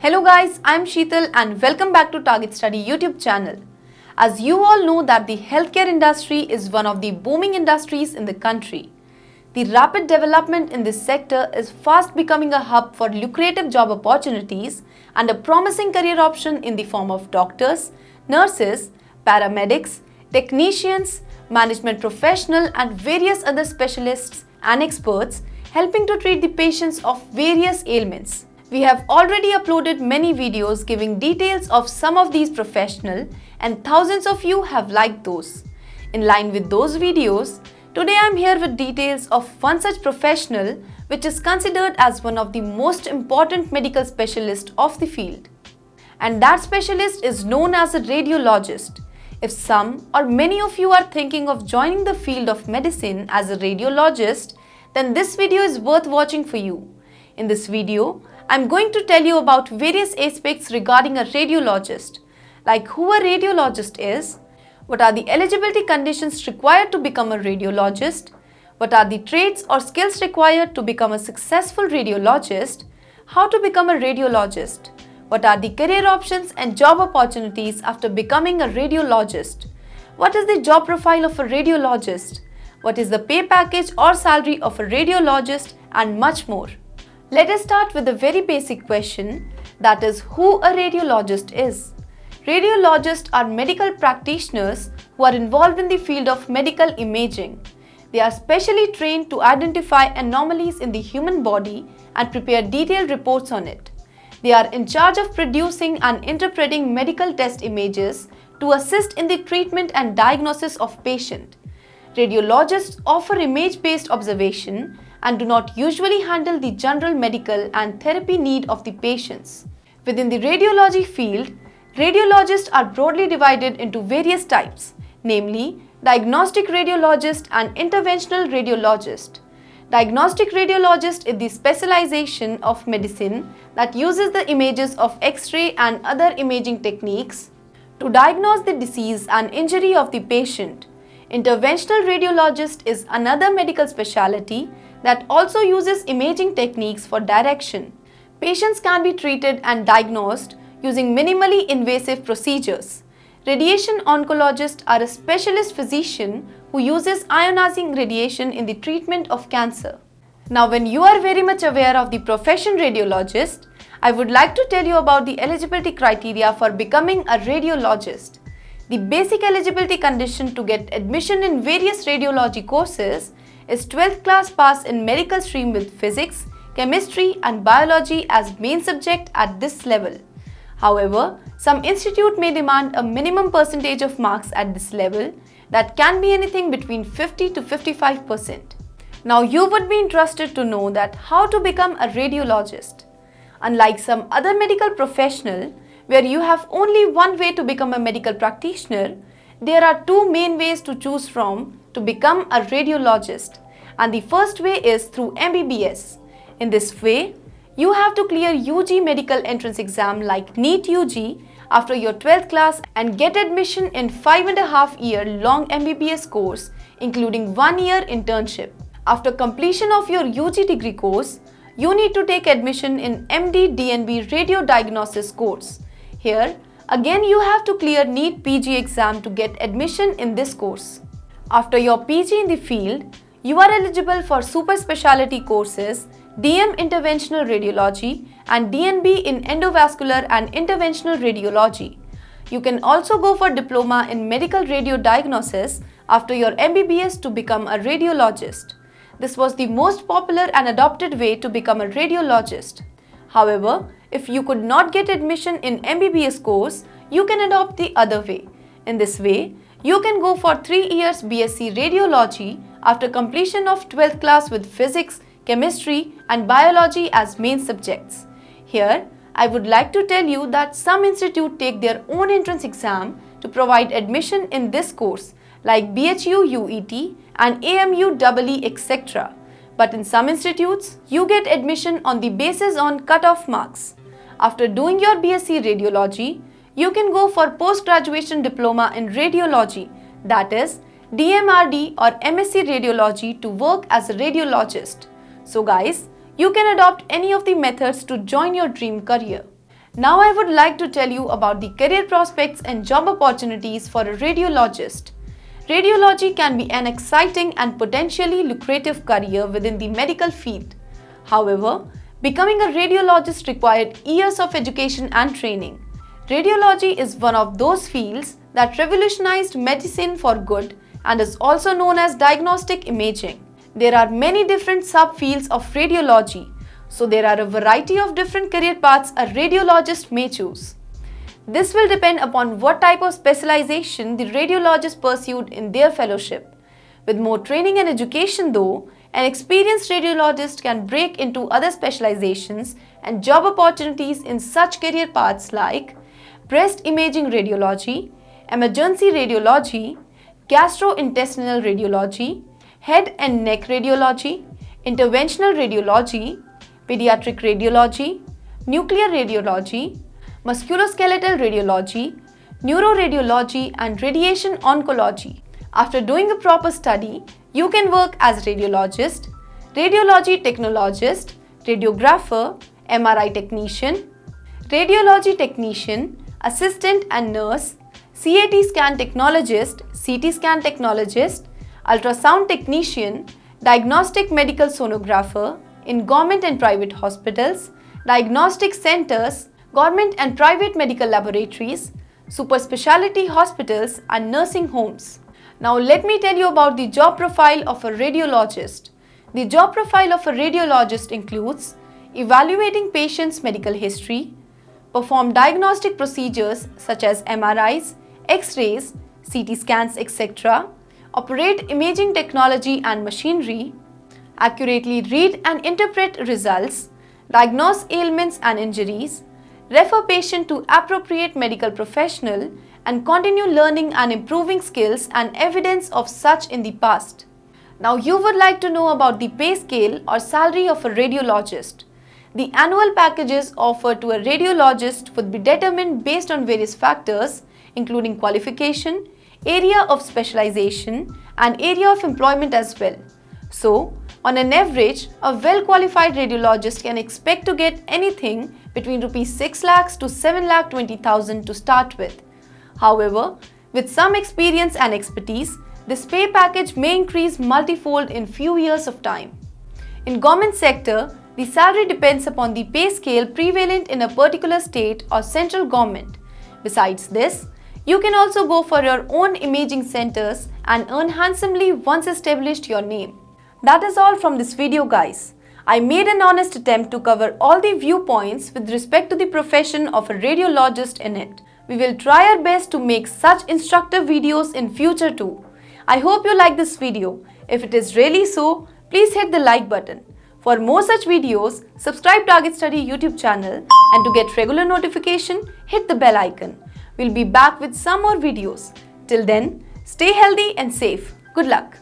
Hello guys, I am Sheetal and welcome back to TargetStudy YouTube channel. As you all know that the healthcare industry is one of the booming industries in the country. The rapid development in this sector is fast becoming a hub for lucrative job opportunities and a promising career option in the form of doctors, nurses, paramedics, technicians, management professional and various other specialists and experts helping to treat the patients of various ailments. We have already uploaded many videos giving details of some of these professionals and thousands of you have liked those. In line with those videos, today I am here with details of one such professional which is considered as one of the most important medical specialists of the field. And that specialist is known as a radiologist. If some or many of you are thinking of joining the field of medicine as a radiologist, then this video is worth watching for you. In this video, I am going to tell you about various aspects regarding a radiologist, like who a radiologist is, what are the eligibility conditions required to become a radiologist, what are the traits or skills required to become a successful radiologist, how to become a radiologist, what are the career options and job opportunities after becoming a radiologist, what is the job profile of a radiologist, what is the pay package or salary of a radiologist, and much more. Let us start with a very basic question, that is who a radiologist is. Radiologists are medical practitioners who are involved in the field of medical imaging. They are specially trained to identify anomalies in the human body and prepare detailed reports on it. They are in charge of producing and interpreting medical test images to assist in the treatment and diagnosis of patient. Radiologists offer image-based observation and do not usually handle the general medical and therapy need of the patients. Within the radiology field, radiologists are broadly divided into various types, namely diagnostic radiologist and interventional radiologist. Diagnostic radiologist is the specialization of medicine that uses the images of X-ray and other imaging techniques to diagnose the disease and injury of the patient. Interventional radiologist is another medical specialty that also uses imaging techniques for direction. Patients can be treated and diagnosed using minimally invasive procedures. Radiation oncologists are a specialist physician who uses ionizing radiation in the treatment of cancer. Now, when you are very much aware of the profession radiologist, I would like to tell you about the eligibility criteria for becoming a radiologist. The basic eligibility condition to get admission in various radiology courses is 12th class pass in medical stream with physics, chemistry and biology as main subject at this level. However, some institute may demand a minimum percentage of marks at this level that can be anything between 50 to 55%. Now you would be interested to know that how to become a radiologist. Unlike some other medical professional where you have only one way to become a medical practitioner, there are two main ways to choose from to become a radiologist, and the first way is through MBBS. In this way, you have to clear UG medical entrance exam like NEET UG after your 12th class and get admission in 5.5-year long MBBS course including 1 year internship. After completion of your UG degree course, you need to take admission in MD DNB radio diagnosis course. Here, again you have to clear NEET PG exam to get admission in this course. After your PG in the field, you are eligible for super specialty courses DM Interventional Radiology and DNB in Endovascular and Interventional Radiology. You can also go for diploma in medical radiodiagnosis after your MBBS to become a radiologist. This was the most popular and adopted way to become a radiologist. However, if you could not get admission in MBBS course, you can adopt the other way. In this way, you can go for 3 years BSc Radiology after completion of 12th class with physics, chemistry and biology as main subjects. Here, I would like to tell you that some institutes take their own entrance exam to provide admission in this course like BHU UET and AMU EE etc. But in some institutes, you get admission on the basis on cut-off marks. After doing your BSc Radiology, you can go for post-graduation diploma in radiology, that is DMRD or MSc Radiology to work as a radiologist. So guys, you can adopt any of the methods to join your dream career. Now I would like to tell you about the career prospects and job opportunities for a radiologist. Radiology can be an exciting and potentially lucrative career within the medical field. However, becoming a radiologist required years of education and training. Radiology is one of those fields that revolutionized medicine for good and is also known as diagnostic imaging. There are many different subfields of radiology, so there are a variety of different career paths a radiologist may choose. This will depend upon what type of specialization the radiologist pursued in their fellowship. With more training and education though, an experienced radiologist can break into other specializations and job opportunities in such career paths like breast imaging radiology, emergency radiology, gastrointestinal radiology, head and neck radiology, interventional radiology, pediatric radiology, nuclear radiology, musculoskeletal radiology, neuroradiology and radiation oncology. After doing a proper study, you can work as radiologist, radiology technologist, radiographer, MRI technician, radiology technician, assistant and nurse, CAT scan technologist, CT scan technologist, ultrasound technician, diagnostic medical sonographer in government and private hospitals, diagnostic centers, government and private medical laboratories, super specialty hospitals and nursing homes. Now let me tell you about the job profile of a radiologist. The job profile of a radiologist includes evaluating patients' medical history, perform diagnostic procedures such as MRIs, X-rays, CT scans, etc., operate imaging technology and machinery, accurately read and interpret results, diagnose ailments and injuries, refer patient to appropriate medical professional, and continue learning and improving skills and evidence of such in the past. Now you would like to know about the pay scale or salary of a radiologist. The annual packages offered to a radiologist would be determined based on various factors including qualification, area of specialization and area of employment as well. So, on an average, a well-qualified radiologist can expect to get anything between Rs 6 lakhs to 7,20,000 to start with. However, with some experience and expertise, this pay package may increase multifold in few years of time. In government sector, the salary depends upon the pay scale prevalent in a particular state or central government. Besides this, you can also go for your own imaging centers and earn handsomely once established your name. That is all from this video guys. I made an honest attempt to cover all the viewpoints with respect to the profession of a radiologist in it. We will try our best to make such instructive videos in future too. I hope you like this video. If it is really so, please hit the like button. For more such videos, subscribe to TargetStudy YouTube channel and to get regular notification, hit the bell icon. We'll be back with some more videos. Till then, stay healthy and safe. Good luck.